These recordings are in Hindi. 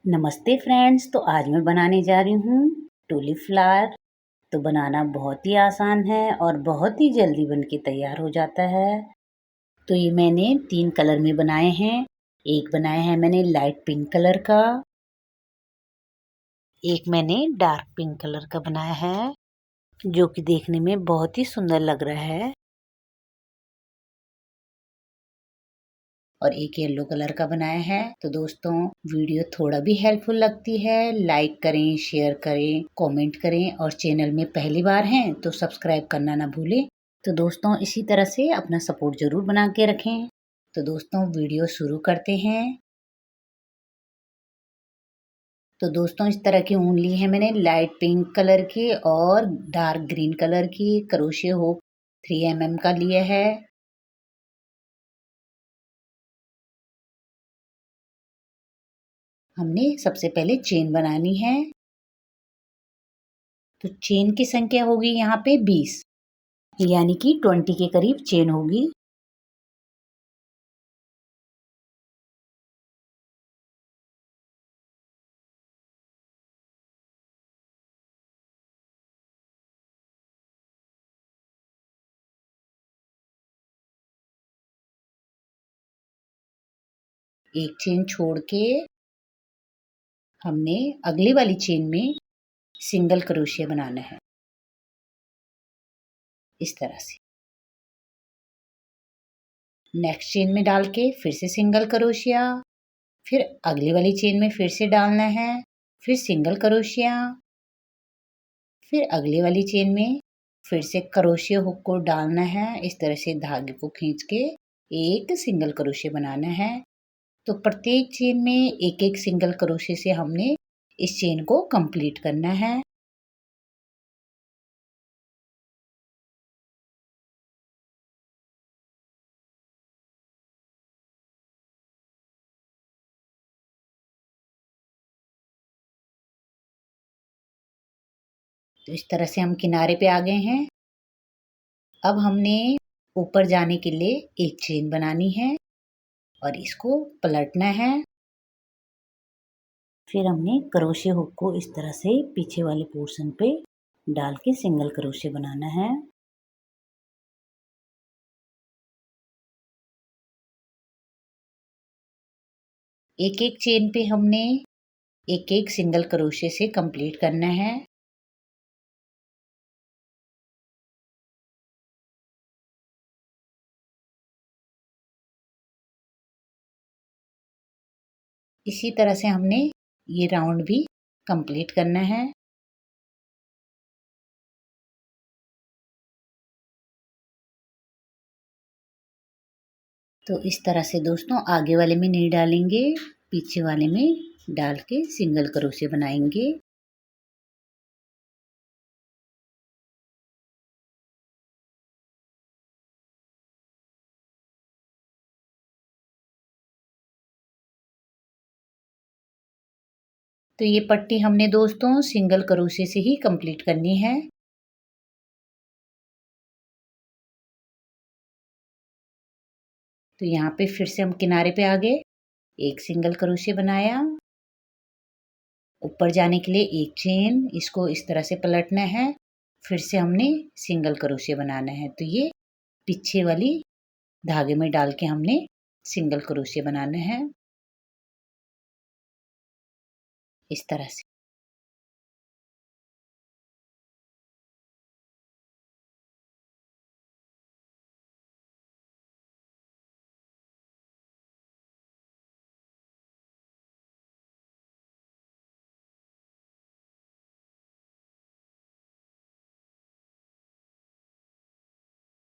नमस्ते फ्रेंड्स। तो आज मैं बनाने जा रही हूँ टूलिप फ्लावर। तो बनाना बहुत ही आसान है और बहुत ही जल्दी बनके तैयार हो जाता है। तो ये मैंने 3 कलर में बनाए हैं। एक बनाया है मैंने लाइट पिंक कलर का, एक मैंने डार्क पिंक कलर का बनाया है जो कि देखने में बहुत ही सुंदर लग रहा है, और एक येलो कलर का बनाया है। तो दोस्तों, वीडियो थोड़ा भी हेल्पफुल लगती है लाइक करें, शेयर करें, कमेंट करें, और चैनल में पहली बार हैं तो सब्सक्राइब करना ना भूलें। तो दोस्तों, इसी तरह से अपना सपोर्ट जरूर बना के रखें। तो दोस्तों, वीडियो शुरू करते हैं। तो दोस्तों, इस तरह की ऊन ली है मैंने लाइट पिंक कलर की और डार्क ग्रीन कलर की। क्रोशे हुक 3 mm का लिया है। हमने सबसे पहले चेन बनानी है। तो चेन की संख्या होगी यहाँ पे 20, यानी कि 20 के करीब चेन होगी। एक चेन छोड़ के हमने अगली वाली चेन में सिंगल क्रोशिया बनाना है, इस तरह से। नेक्स्ट चेन में डाल के फिर से सिंगल क्रोशिया, फिर अगली वाली चेन में फिर से डालना है, फिर सिंगल क्रोशिया, फिर अगली वाली चेन में फिर से क्रोशिया हुक को डालना है। इस तरह से धागे को खींच के एक सिंगल क्रोशिया बनाना है। तो प्रत्येक चेन में एक एक सिंगल क्रोशिया से हमने इस चेन को कंप्लीट करना है। तो इस तरह से हम किनारे पे आ गए हैं। अब हमने ऊपर जाने के लिए एक चेन बनानी है और इसको पलटना है। फिर हमने क्रोशे हुक को इस तरह से पीछे वाले पोर्शन पे डाल के सिंगल क्रोशे बनाना है। एक एक चेन पे हमने एक एक सिंगल क्रोशे से कंप्लीट करना है। इसी तरह से हमने ये राउंड भी कंप्लीट करना है। तो इस तरह से दोस्तों, आगे वाले में नहीं डालेंगे, पीछे वाले में डाल के सिंगल क्रोशे बनाएंगे। तो ये पट्टी हमने दोस्तों सिंगल क्रोशे से ही कंप्लीट करनी है। तो यहाँ पे फिर से हम किनारे पे आ गए, एक सिंगल क्रोशे बनाया, ऊपर जाने के लिए एक चेन, इसको इस तरह से पलटना है, फिर से हमने सिंगल क्रोशे बनाना है। तो ये पीछे वाली धागे में डाल के हमने सिंगल क्रोशे बनाना है, इस तरह से।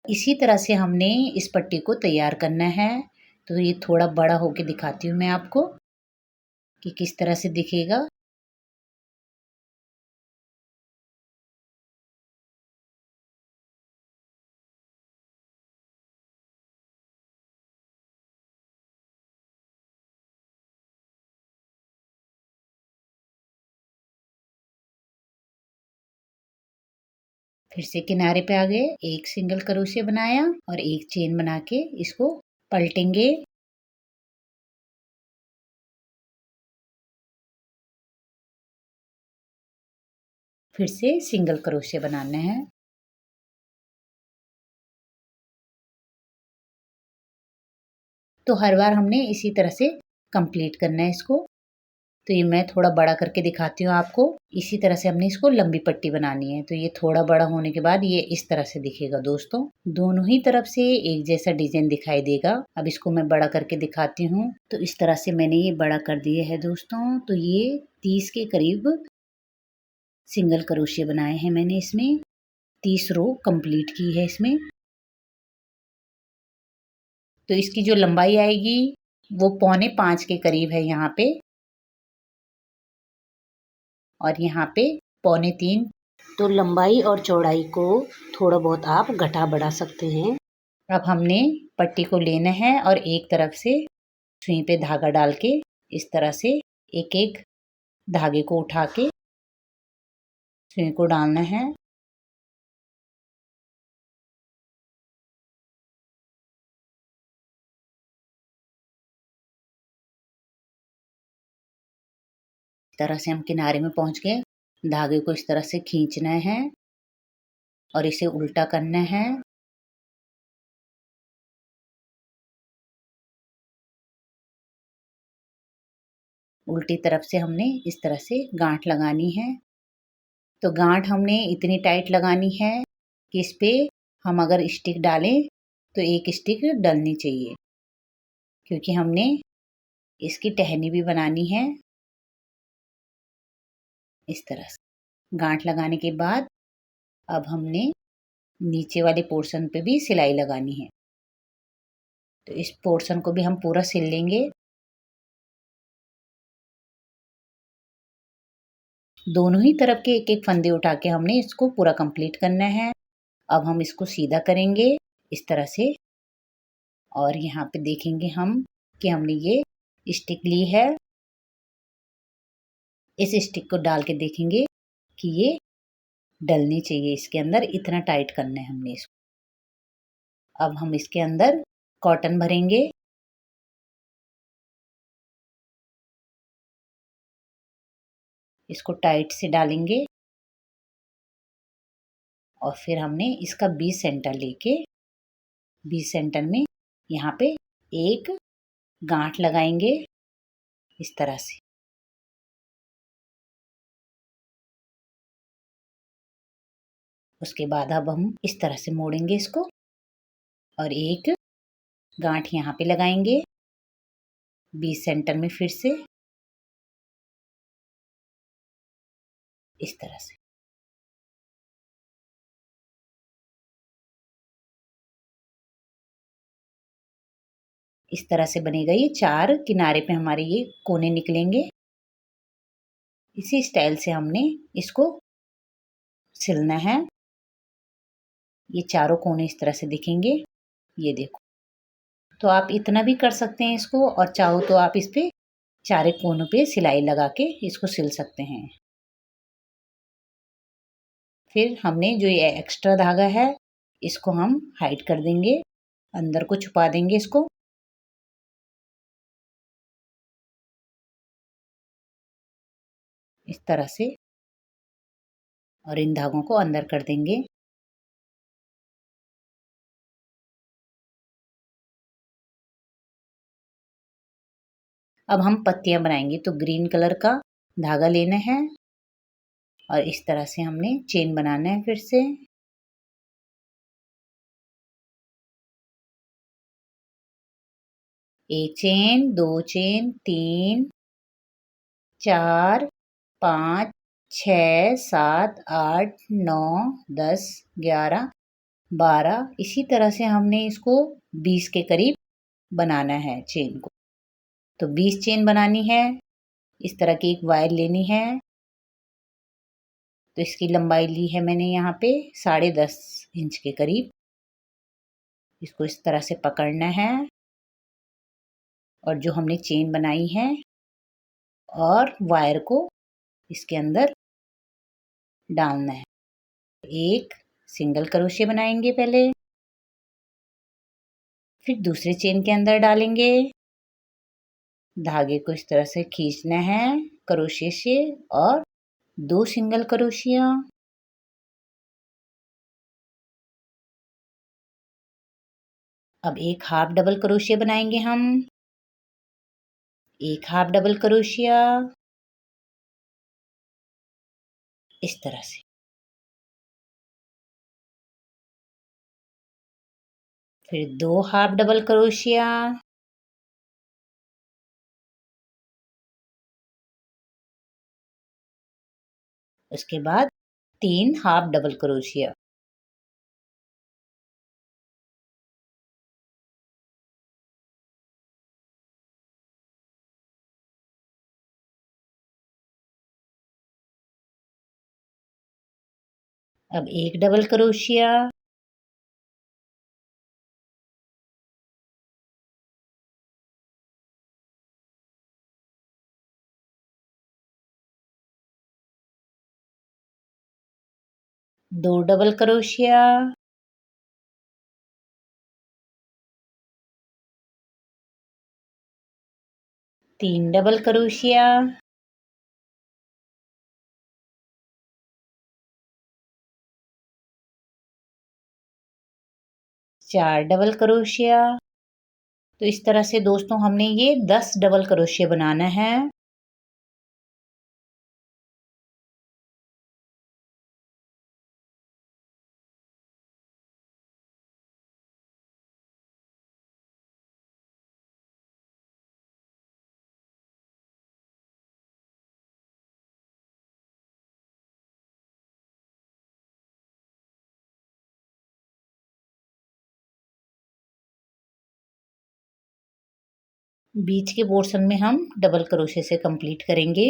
इसी तरह से हमने इस पट्टी को तैयार करना है। तो ये थोड़ा बड़ा होके दिखाती हूँ मैं आपको कि किस तरह से दिखेगा। फिर से किनारे पे आ गए, एक सिंगल क्रोशिया बनाया और एक चेन बना के इसको पलटेंगे। फिर से सिंगल क्रोशिया बनाना है। तो हर बार हमने इसी तरह से कंप्लीट करना है इसको। तो ये मैं थोड़ा बड़ा करके दिखाती हूँ आपको। इसी तरह से हमने इसको लंबी पट्टी बनानी है। तो ये थोड़ा बड़ा होने के बाद ये इस तरह से दिखेगा दोस्तों। दोनों ही तरफ से एक जैसा डिजाइन दिखाई देगा। अब इसको मैं बड़ा करके दिखाती हूँ। तो इस तरह से मैंने ये बड़ा कर दिया है दोस्तों। तो ये 30 के करीब सिंगल क्रोशिया बनाए हैं मैंने इसमें। 30 रो कंप्लीट की है इसमें। तो इसकी जो लंबाई आएगी वो 4.25 के करीब है यहाँ पे, और यहाँ पे 3.25। तो लंबाई और चौड़ाई को थोड़ा बहुत आप घटा बढ़ा सकते हैं। अब हमने पट्टी को लेना है और एक तरफ से सुई पे धागा डाल के इस तरह से एक एक धागे को उठा के सुई को डालना है। इस तरह से हम किनारे में पहुंच गए। धागे को इस तरह से खींचना है और इसे उल्टा करना है। उल्टी तरफ से हमने इस तरह से गांठ लगानी है। तो गांठ हमने इतनी टाइट लगानी है कि इस पे हम अगर स्टिक डालें तो एक स्टिक डलनी चाहिए, क्योंकि हमने इसकी टहनी भी बनानी है। इस तरह से गांठ लगाने के बाद अब हमने नीचे वाले पोर्शन पे भी सिलाई लगानी है। तो इस पोर्शन को भी हम पूरा सिल लेंगे। दोनों ही तरफ के एक एक फंदे उठा के हमने इसको पूरा कंप्लीट करना है। अब हम इसको सीधा करेंगे इस तरह से, और यहाँ पे देखेंगे हम कि हमने ये स्टिक ली है। इस स्टिक को डाल के देखेंगे कि ये डलनी चाहिए इसके अंदर, इतना टाइट करना है हमने इसको। अब हम इसके अंदर कॉटन भरेंगे। इसको टाइट से डालेंगे और फिर हमने इसका 20 सेंटर लेके 20 सेंटर में यहाँ पे एक गांठ लगाएंगे इस तरह से। उसके बाद अब हम इस तरह से मोड़ेंगे इसको और एक गांठ यहाँ पे लगाएंगे 20 सेंटर में फिर से इस तरह से। इस तरह से बनेगा। ये 4 किनारे पे हमारे ये कोने निकलेंगे। इसी स्टाइल से हमने इसको सिलना है। ये चारों कोने इस तरह से दिखेंगे। ये देखो। तो आप इतना भी कर सकते हैं इसको, और चाहो तो आप इस पे चारे कोनों पे सिलाई लगा के इसको सिल सकते हैं। फिर हमने जो ये एक्स्ट्रा धागा है इसको हम हाइड कर देंगे, अंदर को छुपा देंगे इसको। इस तरह से, और इन धागों को अंदर कर देंगे। अब हम पत्तियां बनाएंगे। तो ग्रीन कलर का धागा लेना है और इस तरह से हमने चेन बनाना है। फिर से एक चेन, 2 चेन, 3, 4, 5, 6, 7, 8, 9, 10, 11, 12। इसी तरह से हमने इसको 20 के करीब बनाना है चेन को। तो 20 चेन बनानी है। इस तरह की एक वायर लेनी है। तो इसकी लंबाई ली है मैंने यहाँ पे 10.5 इंच के करीब। इसको इस तरह से पकड़ना है और जो हमने चेन बनाई है और वायर को इसके अंदर डालना है। एक सिंगल क्रोशिया बनाएंगे पहले, फिर दूसरे चेन के अंदर डालेंगे। धागे को इस तरह से खींचना है क्रोशिया से और 2 सिंगल क्रोशिया, अब एक हाफ डबल क्रोशिया बनाएंगे हम, एक हाफ डबल क्रोशिया इस तरह से, फिर 2 हाफ डबल क्रोशिया, उसके बाद 3 हाफ डबल क्रोशिया, अब एक डबल क्रोशिया, दो डबल क्रोशिया, तीन डबल क्रोशिया, चार डबल क्रोशिया। तो इस तरह से दोस्तों हमने ये 10 डबल क्रोशिया बनाना है। बीच के पोर्शन में हम डबल क्रोशिया से कंप्लीट करेंगे।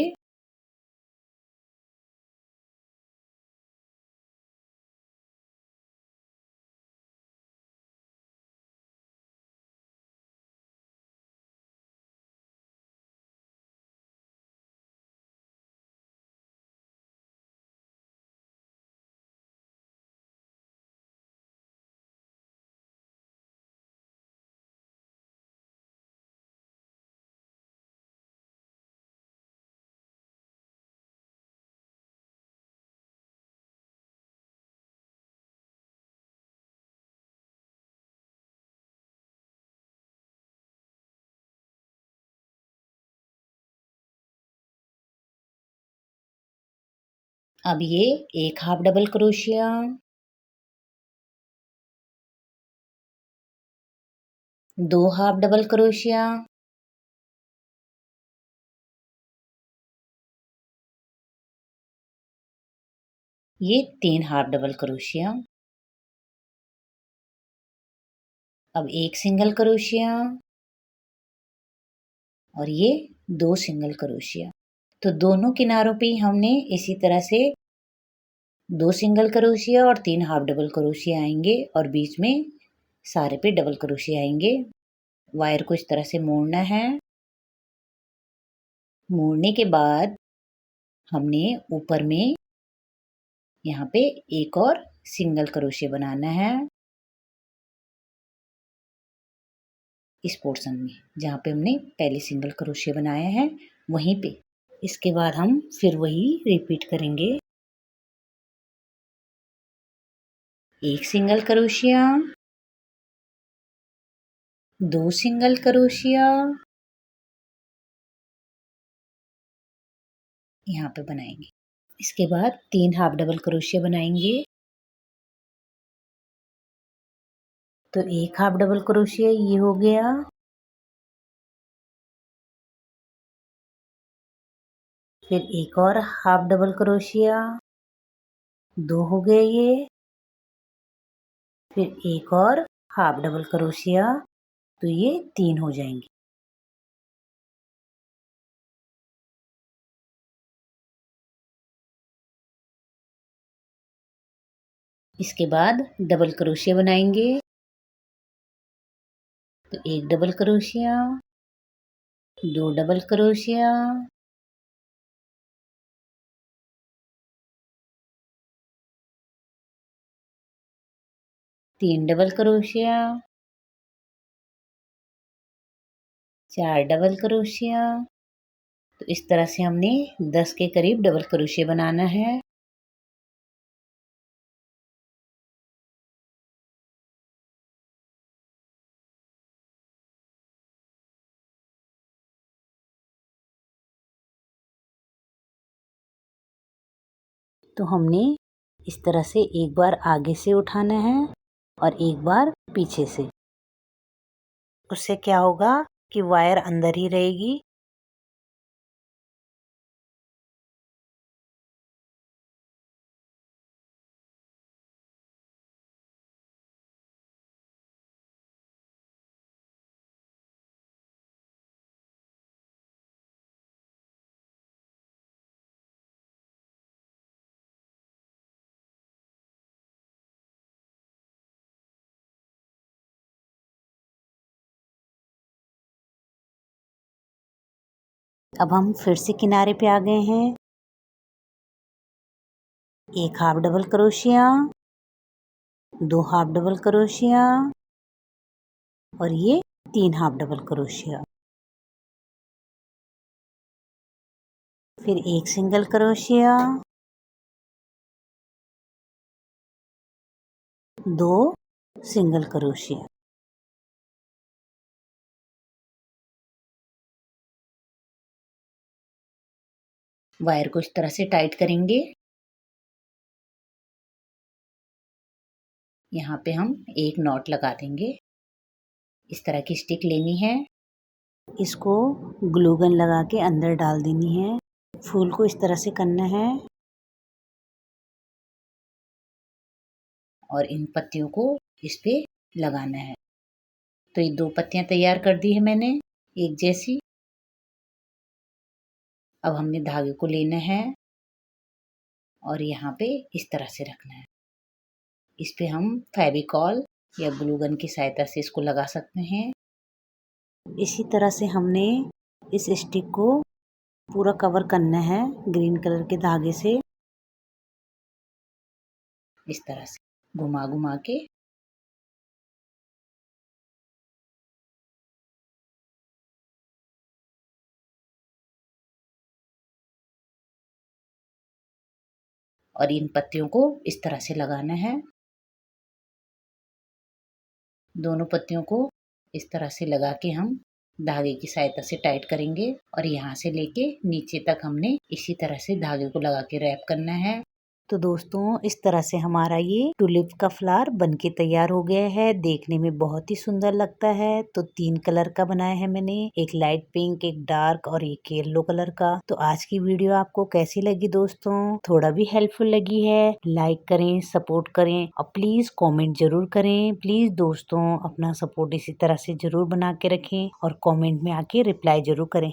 अब ये एक हाफ डबल क्रोशिया, दो हाफ डबल क्रोशिया, ये तीन हाफ डबल क्रोशिया, अब एक सिंगल क्रोशिया और ये दो सिंगल क्रोशिया। तो दोनों किनारों पे हमने इसी तरह से दो सिंगल क्रोशिया और तीन हाफ डबल क्रोशिया आएंगे और बीच में सारे पे डबल क्रोशिया आएंगे। वायर को इस तरह से मोड़ना है। मोड़ने के बाद हमने ऊपर में यहाँ पे एक और सिंगल क्रोशिया बनाना है इस पोर्शन में जहाँ पे हमने पहले सिंगल क्रोशिया बनाया है वहीं पे। इसके बाद हम फिर वही रिपीट करेंगे। एक सिंगल क्रोशिया, दो सिंगल क्रोशिया यहाँ पे बनाएंगे। इसके बाद तीन हाफ डबल क्रोशिया बनाएंगे। तो एक हाफ डबल क्रोशिया ये हो गया, फिर एक और हाफ डबल क्रोशिया, दो हो गए ये, फिर एक और हाफ डबल क्रोशिया, तो ये तीन हो जाएंगे। इसके बाद डबल क्रोशिया बनाएंगे। तो एक डबल क्रोशिया, दो डबल क्रोशिया, तीन डबल क्रोशिया, चार डबल क्रोशिया, तो इस तरह से हमने 10 के करीब डबल क्रोशिया बनाना है। तो हमने इस तरह से एक बार आगे से उठाना है और एक बार पीछे से। उससे क्या होगा कि वायर अंदर ही रहेगी। अब हम फिर से किनारे पे आ गए हैं। एक half double crochet, 2 half double crochet और ये 3 हाफ डबल क्रोशिया। फिर एक single crochet, 2 single crochet. Wire को इस तरह से टाइट करेंगे। यहाँ पे हम एक नॉट लगा देंगे। इस तरह की स्टिक लेनी है। इसको ग्लू गन लगा के अंदर डाल देनी है। फूल को इस तरह से करना है और इन पत्तियों को इस पे लगाना है। तो ये 2 पत्तियां तैयार कर दी है मैंने एक जैसी। अब हमने धागे को लेना है और यहाँ पे इस तरह से रखना है। इस पे हम फेविकॉल या ग्लू गन की सहायता से इसको लगा सकते हैं। इसी तरह से हमने इस स्टिक को पूरा कवर करना है ग्रीन कलर के धागे से। इस तरह से घुमा घुमा के और इन पत्तियों को इस तरह से लगाना है। दोनों पत्तियों को इस तरह से लगा के हम धागे की सहायता से टाइट करेंगे और यहाँ से लेके नीचे तक हमने इसी तरह से धागे को लगा के रैप करना है। तो दोस्तों इस तरह से हमारा ये टुलिप का फ्लावर बनके तैयार हो गया है। देखने में बहुत ही सुंदर लगता है। तो 3 कलर का बनाया है मैंने, एक लाइट पिंक, एक डार्क और एक येलो कलर का। तो आज की वीडियो आपको कैसी लगी दोस्तों? थोड़ा भी हेल्पफुल लगी है? लाइक करें, सपोर्ट करें और प्लीज कॉमेंट जरूर करें। प्लीज दोस्तों अपना सपोर्ट इसी तरह से जरूर बना के रखें और कॉमेंट में आके रिप्लाई जरूर करें।